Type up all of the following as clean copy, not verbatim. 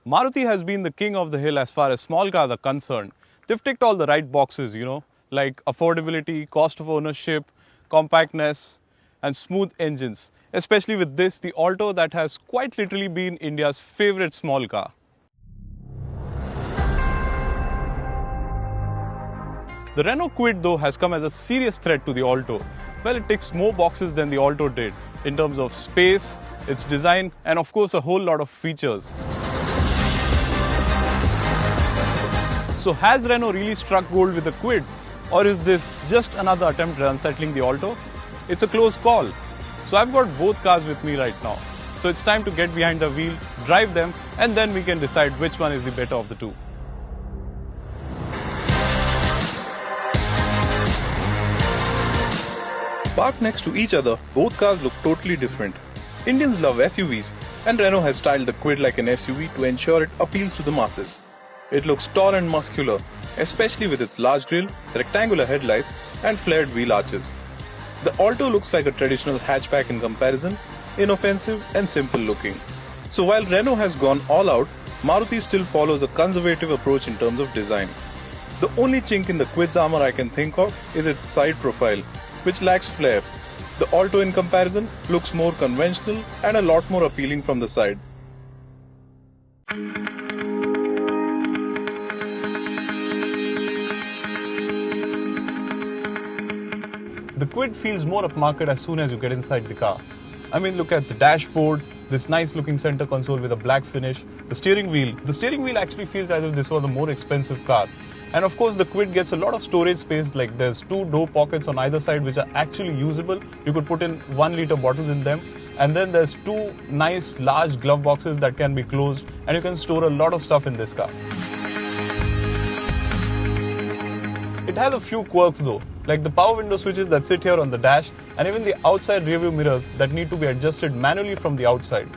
Maruti has been the king of the hill as far as small cars are concerned. They've ticked all the right boxes, like affordability, cost of ownership, compactness, and smooth engines. Especially with this, the Alto that has quite literally been India's favorite small car. The Renault Kwid though has come as a serious threat to the Alto. Well, it ticks more boxes than the Alto did in terms of space, its design, and of course a whole lot of features. So has Renault really struck gold with the Kwid, or is this just another attempt at unsettling the Alto? It's a close call. So I've got both cars with me right now. So it's time to get behind the wheel, drive them, and then we can decide which one is the better of the two. Parked next to each other, both cars look totally different. Indians love SUVs, and Renault has styled the Kwid like an SUV to ensure it appeals to the masses. It looks tall and muscular, especially with its large grille, rectangular headlights, and flared wheel arches. The Alto looks like a traditional hatchback in comparison, inoffensive and simple looking. So while Renault has gone all out, Maruti still follows a conservative approach in terms of design. The only chink in the Kwid's armor I can think of is its side profile, which lacks flair. The Alto in comparison looks more conventional and a lot more appealing from the side. The Kwid feels more upmarket as soon as you get inside the car. I mean, look at the dashboard, this nice looking center console with a black finish, the steering wheel. The steering wheel actually feels as if this was a more expensive car. And of course the Kwid gets a lot of storage space, like there's two door pockets on either side which are actually usable. You could put in 1 liter bottles in them. And then there's two nice large glove boxes that can be closed, and you can store a lot of stuff in this car. It has a few quirks though, like the power window switches that sit here on the dash, and even the outside rearview mirrors that need to be adjusted manually from the outside.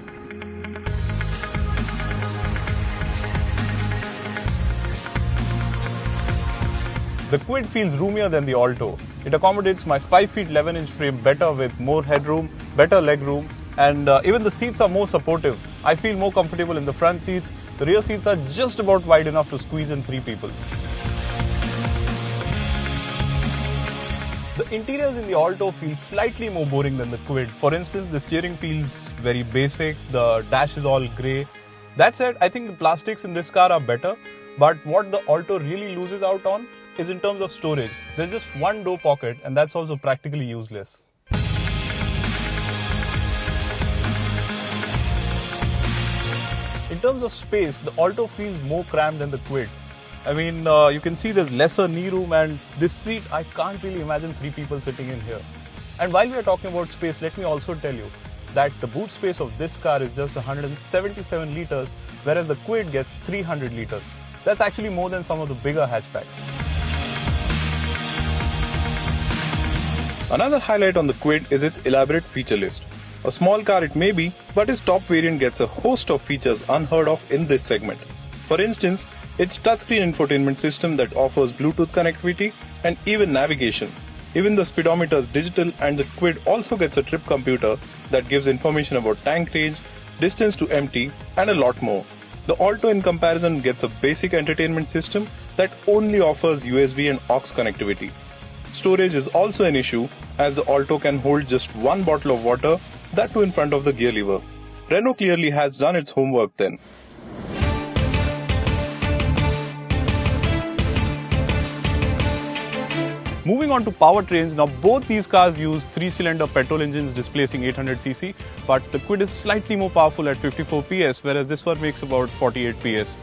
The Kwid feels roomier than the Alto. It accommodates my 5 feet 11 inch frame better with more headroom, better leg room, and even the seats are more supportive. I feel more comfortable in the front seats. The rear seats are just about wide enough to squeeze in 3 people. The interiors in the Alto feel slightly more boring than the Kwid. For instance, the steering feels very basic, the dash is all grey. That said, I think the plastics in this car are better, but what the Alto really loses out on is in terms of storage. There's just one door pocket, and that's also practically useless. In terms of space, the Alto feels more cramped than the Kwid. I mean, you can see there's lesser knee room, and this seat, I can't really imagine 3 people sitting in here. And while we are talking about space, let me also tell you that the boot space of this car is just 177 litres, whereas the Kwid gets 300 litres. That's actually more than some of the bigger hatchbacks. Another highlight on the Kwid is its elaborate feature list. A small car it may be, but its top variant gets a host of features unheard of in this segment. For instance, its touchscreen infotainment system that offers Bluetooth connectivity and even navigation. Even the speedometer is digital, and the Kwid also gets a trip computer that gives information about tank range, distance to empty, and a lot more. The Alto in comparison gets a basic entertainment system that only offers USB and aux connectivity. Storage is also an issue, as the Alto can hold just one bottle of water, that too in front of the gear lever. Renault clearly has done its homework then. Moving on to powertrains, now both these cars use 3-cylinder petrol engines displacing 800cc, but the Kwid is slightly more powerful at 54 PS, whereas this one makes about 48 PS.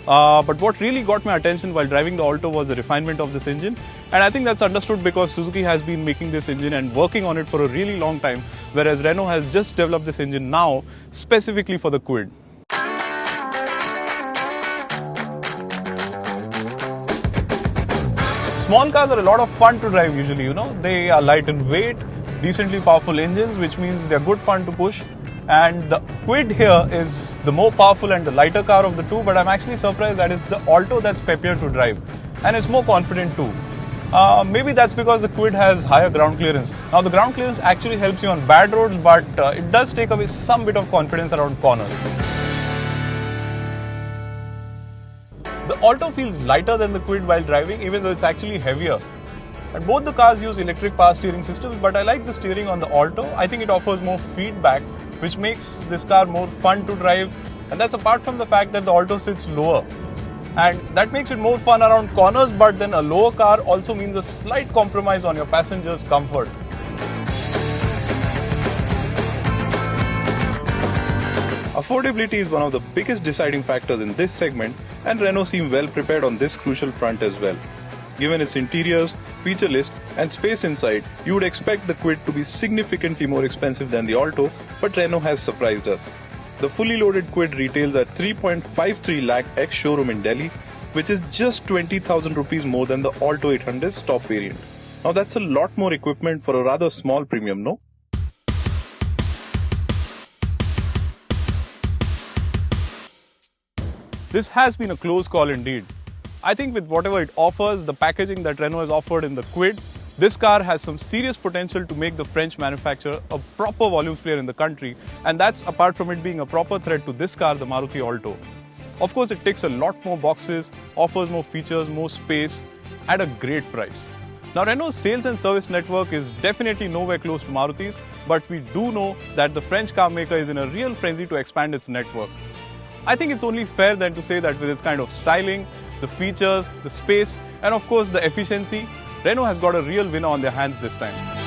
But what really got my attention while driving the Alto was the refinement of this engine, and I think that's understood because Suzuki has been making this engine and working on it for a really long time, whereas Renault has just developed this engine now specifically for the Kwid. Small cars are a lot of fun to drive usually, They are light in weight, decently powerful engines, which means they're good fun to push. And the Kwid here is the more powerful and the lighter car of the two, but I'm actually surprised that it's the Alto that's peppier to drive. And it's more confident too. Maybe that's because the Kwid has higher ground clearance. Now the ground clearance actually helps you on bad roads, but it does take away some bit of confidence around corners. Alto feels lighter than the Kwid while driving, even though it's actually heavier. And both the cars use electric power steering systems, but I like the steering on the Alto. I think it offers more feedback, which makes this car more fun to drive. And that's apart from the fact that the Alto sits lower. And that makes it more fun around corners, but then a lower car also means a slight compromise on your passengers' comfort. Affordability is one of the biggest deciding factors in this segment, and Renault seems well prepared on this crucial front as well. Given its interiors, feature list, and space inside, you would expect the Kwid to be significantly more expensive than the Alto, but Renault has surprised us. The fully loaded Kwid retails at 3.53 lakh ex-showroom in Delhi, which is just 20,000 rupees more than the Alto 800's top variant. Now that's a lot more equipment for a rather small premium, no? This has been a close call indeed. I think with whatever it offers, the packaging that Renault has offered in the Kwid, this car has some serious potential to make the French manufacturer a proper volumes player in the country, and that's apart from it being a proper threat to this car, the Maruti Alto. Of course, it ticks a lot more boxes, offers more features, more space, at a great price. Now, Renault's sales and service network is definitely nowhere close to Maruti's, but we do know that the French car maker is in a real frenzy to expand its network. I think it's only fair then to say that with its kind of styling, the features, the space, and of course the efficiency, Renault has got a real winner on their hands this time.